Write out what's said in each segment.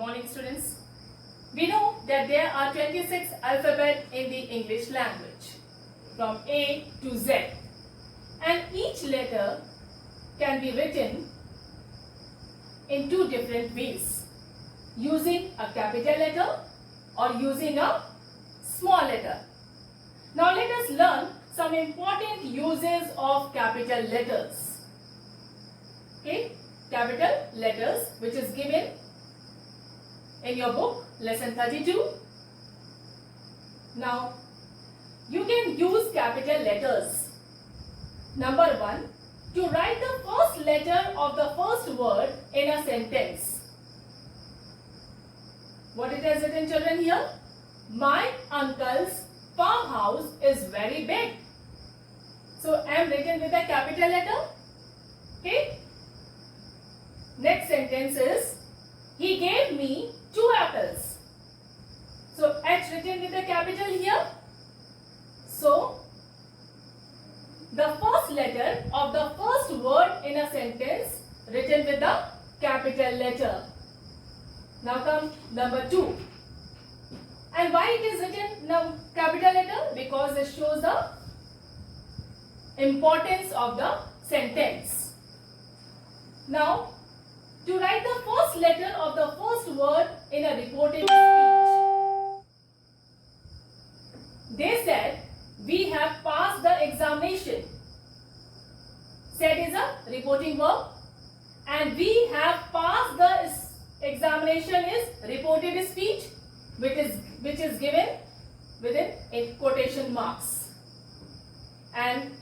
morning, students. We know that there are 26 alphabets in the English language from A to Z, and each letter can be written in two different ways, using a capital letter or using a small letter. Now let us learn some important uses of capital letters. Okay, capital letters, which is given in your book, lesson 32. Now, you can use capital letters. Number 1, to write the first letter of the first word in a sentence. What it has written, children, here? My uncle's farmhouse is very big. So, M written with a capital letter. Okay. Next sentence is, he gave me 2 apples. So, H written with a capital here. So, the first letter of the first word in a sentence written with the capital letter. Now come number 2. And why it is written now capital letter? Because it shows the importance of the sentence. Now, to write the first letter of the first word in a reported speech. They said, we have passed the examination. Said is a reporting verb, and we have passed the examination is reported speech, which is given within quotation marks. And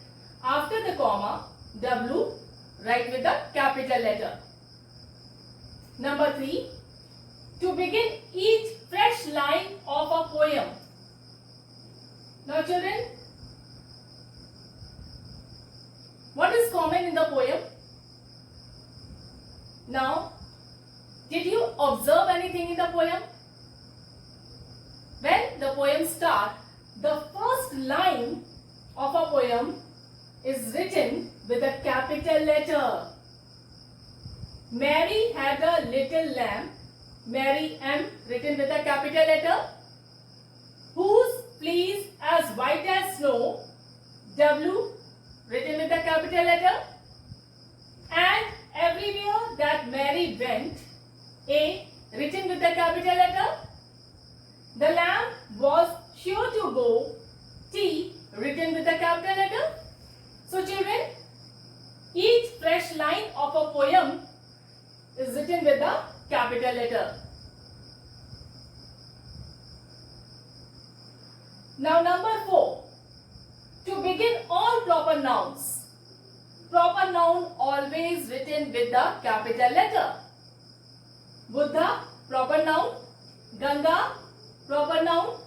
after the comma, W write with the capital letter. Number 3, to begin each fresh line of a poem. Now children, what is common in the poem? Now, did you observe anything in the poem? When the poem starts, the first line of a poem is written with a capital letter. Mary had a little lamb, Mary M written with a capital letter, whose fleece as white as snow, W written with a capital letter, and everywhere that Mary went, A written with a capital letter. The lamb was sure to go, T written with a capital letter. So children, each fresh line of a poem is written with a capital letter. Now number 4, to begin all proper nouns. Proper noun always written with the capital letter. Buddha, proper noun. Ganga, proper noun.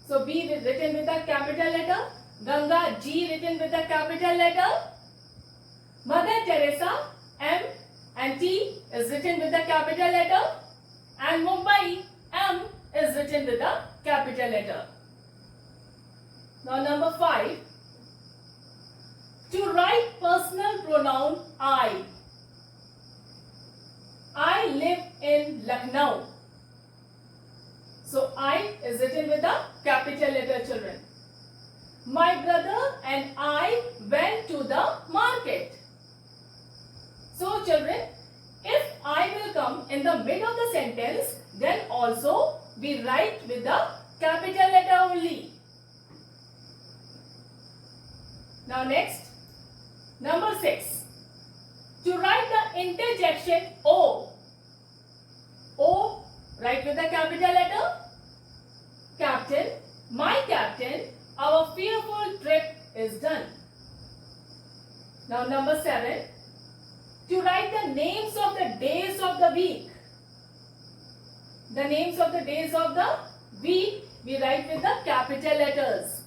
So B written with a capital letter. Ganga, G written with a capital letter. Mother Teresa, M and T is written with a capital letter. And Mumbai, M is written with a capital letter. Now number 5, to write personal pronoun I. I live in Lucknow. So I is written with a capital letter, children. My brother and I went to the market. So children, if I will come in the middle of the sentence, then also we write with the capital letter only. Now next, number 6, to write the interjection O. O write with the capital letter. Captain, my captain, our fearful trip is done. Now number 7, to write the names of the days of the week. The names of the days of the week we write with the capital letters.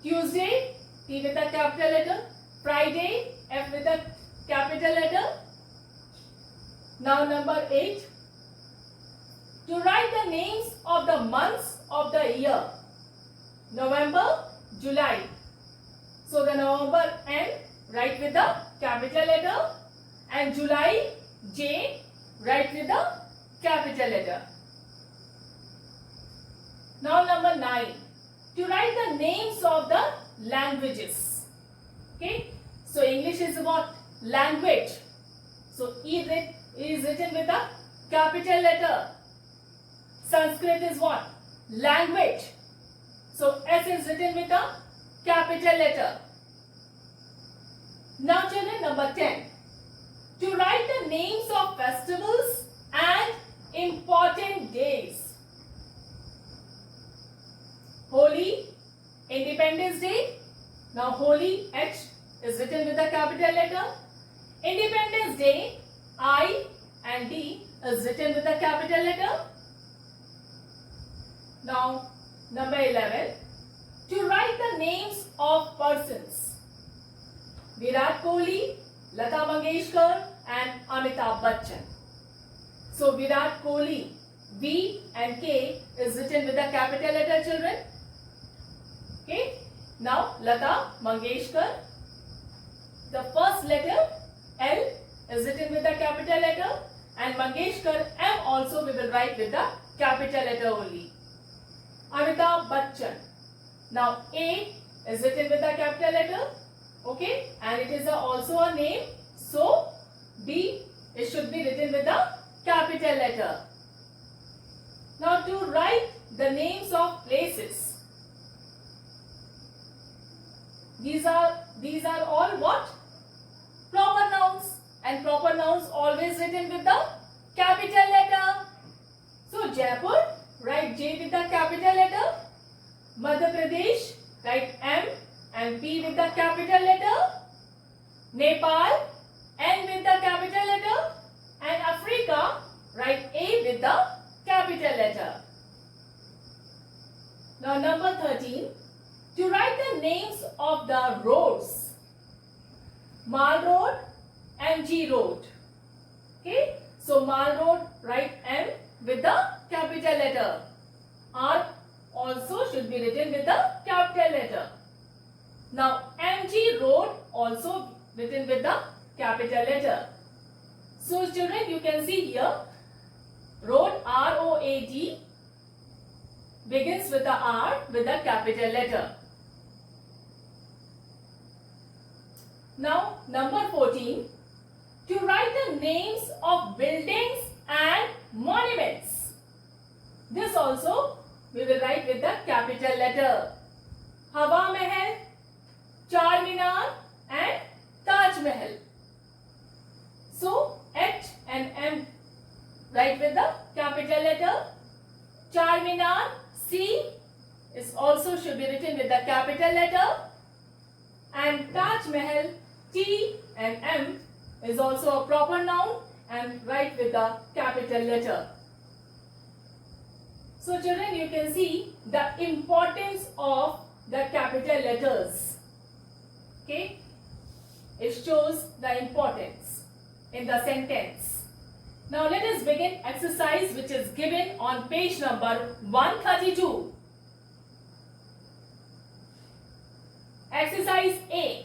Tuesday, T with a capital letter. Friday, F with a capital letter. Now number 8, to write the names of the months of the year. November, July. So the November N write with the capital letter, and July J write with the capital letter. Now number 9. To write the names of the languages. Okay. So English is what? Language. So E is written with a capital letter. Sanskrit is what? Language. So S is written with a capital letter. Now children, number 10. To write the names of festivals and important days. Holi, Independence Day. Now Holi, H is written with a capital letter. Independence Day, I and D is written with a capital letter. Now number 11. To write the names of persons. Virat Kohli, Lata Mangeshkar and Amitabh Bachchan. So Virat Kohli, V and K is written with a capital letter, children. Okay. Now Lata Mangeshkar, the first letter L is written with a capital letter, and Mangeshkar M also we will write with the capital letter only. Amitabh Bachchan. Now A is written with a capital letter. Okay, and it is also a name. So B, it should be written with a capital letter. Now to write the names of places. These are all what? Proper nouns, and proper nouns always written with the capital letter. So Jaipur, write J with the capital letter. Madhya Pradesh, write M and P with the capital letter. Nepal, N with the capital letter. And Africa, write A with the capital letter. Now number 13. To write the names of the roads. Mall Road, MG Road. Okay. So Mall Road, write M with the capital letter. R also should be written with the capital letter. Now MG Road also written with the capital letter. So children, you can see here, road R-O-A-D begins with the R with the capital letter. Now number 14. To write the names of buildings and monuments. This also we will write with the capital letter. Hawa Mahal, Charminar and Taj Mahal. So H and M write with the capital letter. Charminar, C is also should be written with the capital letter. And Taj Mahal, T and M is also a proper noun and write with the capital letter. So children, you can see the importance of the capital letters. Okay, it shows the importance in the sentence. Now let us begin exercise which is given on page number 132. Exercise A.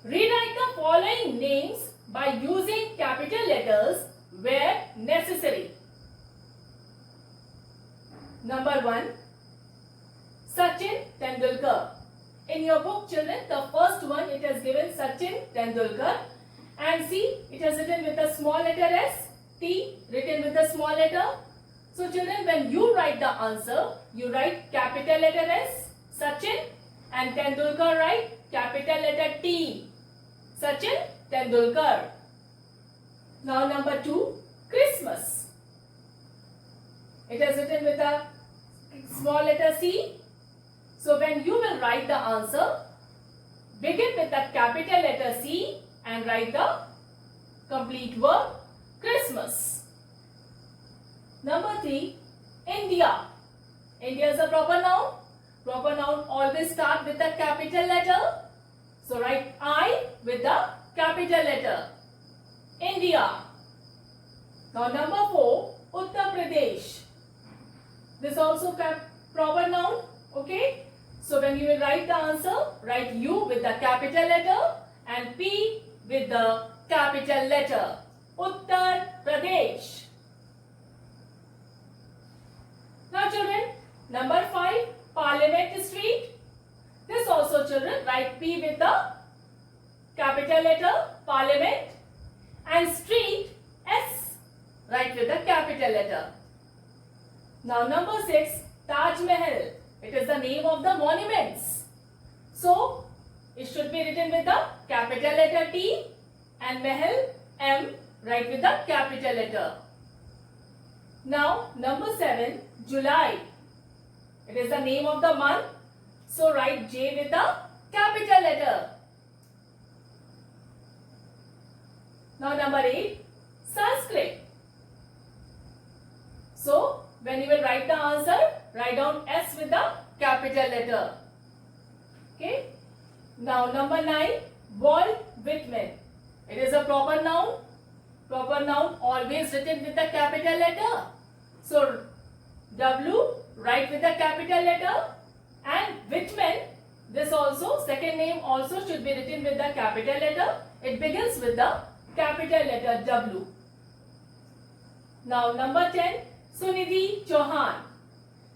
Rewrite the following names by using capital letters where necessary. Number 1. Sachin Tendulkar. In your book, children, the first one it has given Sachin Tendulkar, and see it has written with a small letter S, T written with a small letter. So children, when you write the answer, you write capital letter S, Sachin, and Tendulkar write capital letter T, Sachin Tendulkar. Now number 2, Christmas. It is written with a small letter C. So when you will write the answer, begin with the capital letter C and write the complete word Christmas. Number 3, India. India is a proper noun. Proper noun always start with the capital letter. So write I with the capital letter. India. Now number 4, Uttar Pradesh. This also proper noun. Okay. So when you will write the answer, write U with the capital letter and P with the capital letter. Uttar Pradesh. Now children, Number 5, Parliament Street. This also children write P with the capital letter, Parliament, and street S, write with the capital letter. Now number 6, Taj Mahal. It is the name of the monuments. So it should be written with the capital letter T and Mahal M, write with the capital letter. Now number 7, July. It is the name of the month. So write J with the capital letter. Now number 8, Sanskrit. So when you will write the answer, write down S with the capital letter. Okay. Now number 9, Walt Whitman. It is a proper noun. Proper noun always written with the capital letter. So W, write with the capital letter, and Whitman, this also second name also should be written with the capital letter. It begins with the capital letter W. Now number 10, Sunidhi Chauhan.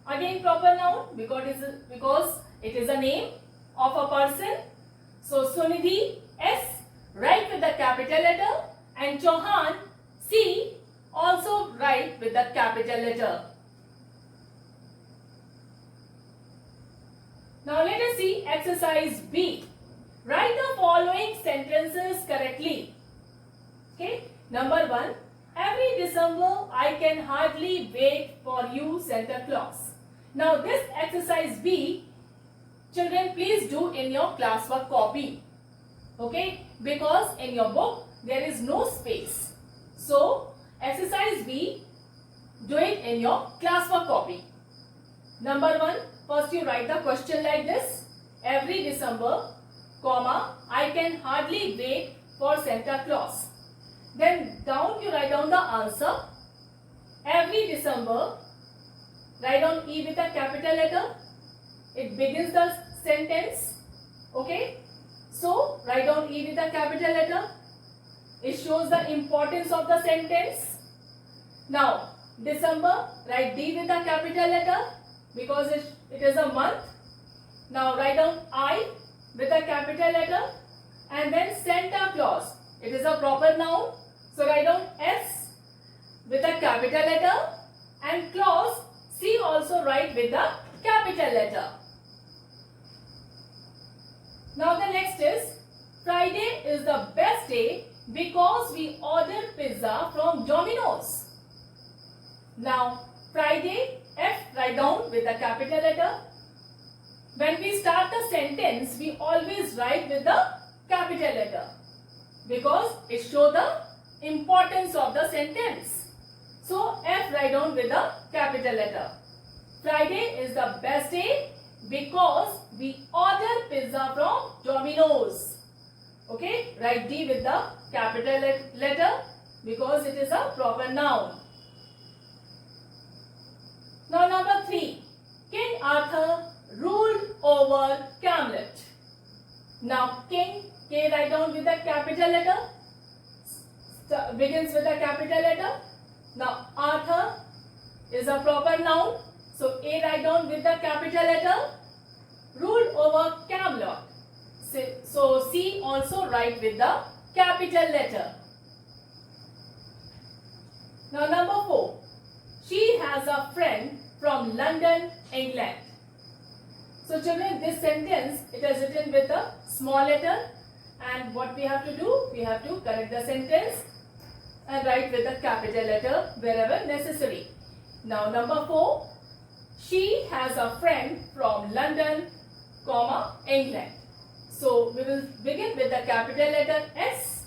Again proper noun because it is a name of a person. So Sunidhi S, write with the capital letter, and Chauhan C, also write with the capital letter. Now let us see exercise B. Write the following sentences correctly. Okay. Number 1. Every December I can hardly wait for you, Santa Claus. Now this exercise B, children, please do in your classwork copy. Okay. Because in your book there is no space. So exercise B, do it in your classwork copy. Number 1. First you write the question like this. Every December, comma, I can hardly wait for Santa Claus. Then down you write down the answer. Every December, write down E with a capital letter. It begins the sentence. Okay. So write down E with a capital letter. It shows the importance of the sentence. Now December, write D with a capital letter, because it is a month. Now write down I with a capital letter, and then Santa Claus. It is a proper noun. So write down S with a capital letter, and Claus C also write with the capital letter. Now the next is Friday is the best day because we order pizza from Domino's. Now Friday, F, write down with the capital letter. When we start the sentence, we always write with the capital letter because it shows the importance of the sentence. So F, write down with the capital letter. Friday is the best day because we order pizza from Domino's. Okay, write D with the capital letter because it is a proper noun. Now number 3, King Arthur ruled over Camelot. Now King, K write down with the capital letter, begins with a capital letter. Now Arthur is a proper noun, so A write down with the capital letter, ruled over Camelot. So C also write with the capital letter. Now number 4, she has a friend from London, England. So children, this sentence, it is written with a small letter, and what we have to do, we have to correct the sentence and write with the capital letter wherever necessary. Now number 4, she has a friend from London, comma, England. So we will begin with the capital letter S.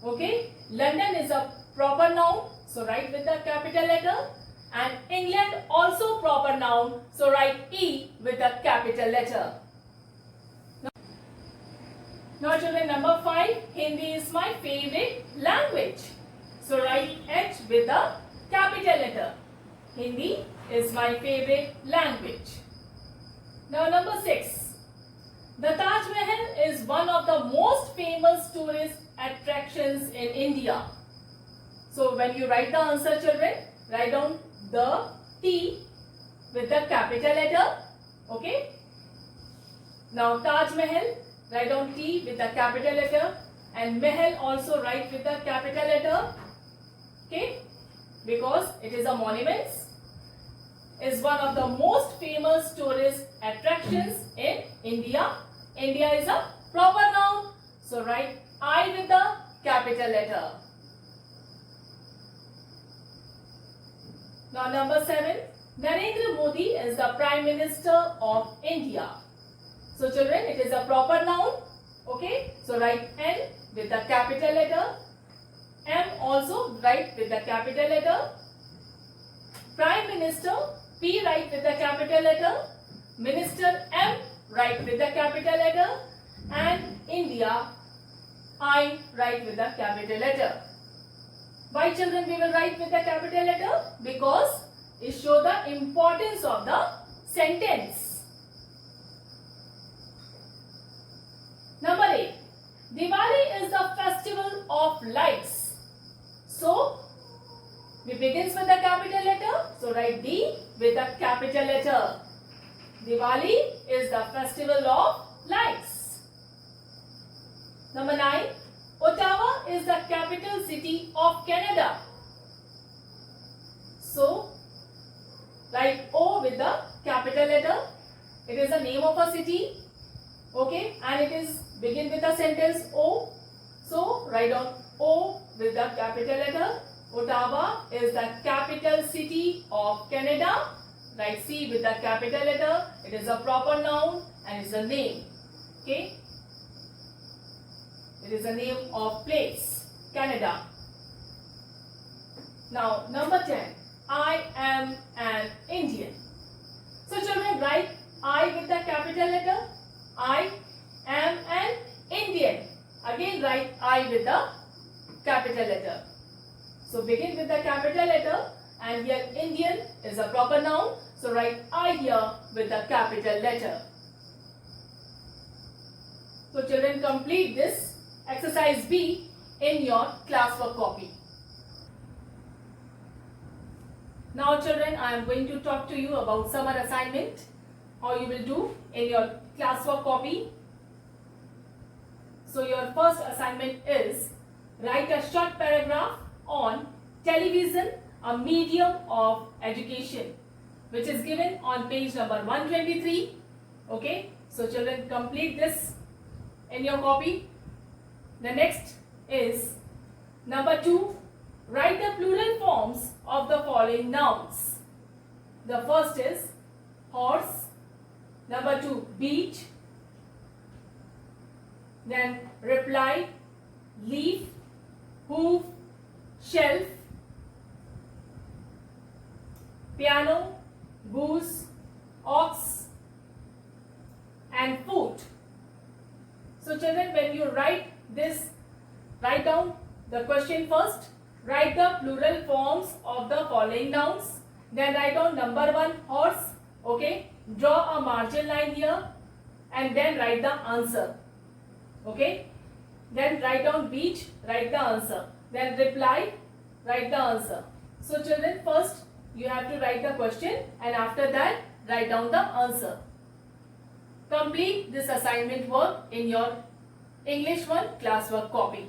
Okay, London is a proper noun, so write with the capital letter, and England also proper noun, so write E with the capital letter. Now children, number 5, Hindi is my favorite language. So write H with the capital letter. Hindi is my favorite language. Now number 6, the Taj Mahal is one of the most famous tourist attractions in India. So when you write the answer children, write down the T with the capital letter. Okay. Now Taj Mahal, write down T with the capital letter, and Mahal also write with the capital letter. Okay, because it is a monument, is one of the most famous tourist attractions in India. India is a proper noun, so write I with the capital letter. Now number 7, Narendra Modi is the Prime Minister of India. So children, it is a proper noun. Okay, so write N with the capital letter. M also write with the capital letter. Prime Minister, P write with the capital letter. Minister, M write with the capital letter. And India, I write with the capital letter. Why children we will write with the capital letter? Because it shows the importance of the sentence. Number 8. Diwali is the festival of lights. So, we begins with the capital letter. So, write D with the capital letter. Diwali is the festival of lights. Number 9. Ottawa is the capital city of Canada. So, write O with the capital letter. It is the name of a city. Okay, and it is begin with the sentence O. So, write down O with the capital letter. Ottawa is the capital city of Canada. Write C with the capital letter. It is a proper noun and it is a name. Okay. It is a name of place, Canada. Now, number 10. I am an Indian. So, children, write I with the capital letter. I am an Indian. Again, write I with the capital letter. So, begin with the capital letter, and here Indian is a proper noun. So, write I here with the capital letter. So, children, complete this exercise B in your classwork copy. Now children, I am going to talk to you about summer assignment. How you will do in your classwork copy. So your first assignment is write a short paragraph on television, a medium of education, which is given on page number 123. Okay, so children, complete this in your copy. The next is number 2. Write the plural forms of the following nouns. The first is horse. Number 2, beach. Then reply, leaf, hoof, shelf, piano, goose, ox, and foot. So children, when you write this, write down the question first. Write the plural forms of the following nouns. Then write down number 1, horse. Okay. Draw a margin line here and then write the answer. Okay. Then write down beach, write the answer. Then reply, write the answer. So children, first you have to write the question and after that write down the answer. Complete this assignment work in your English 1 classwork copy.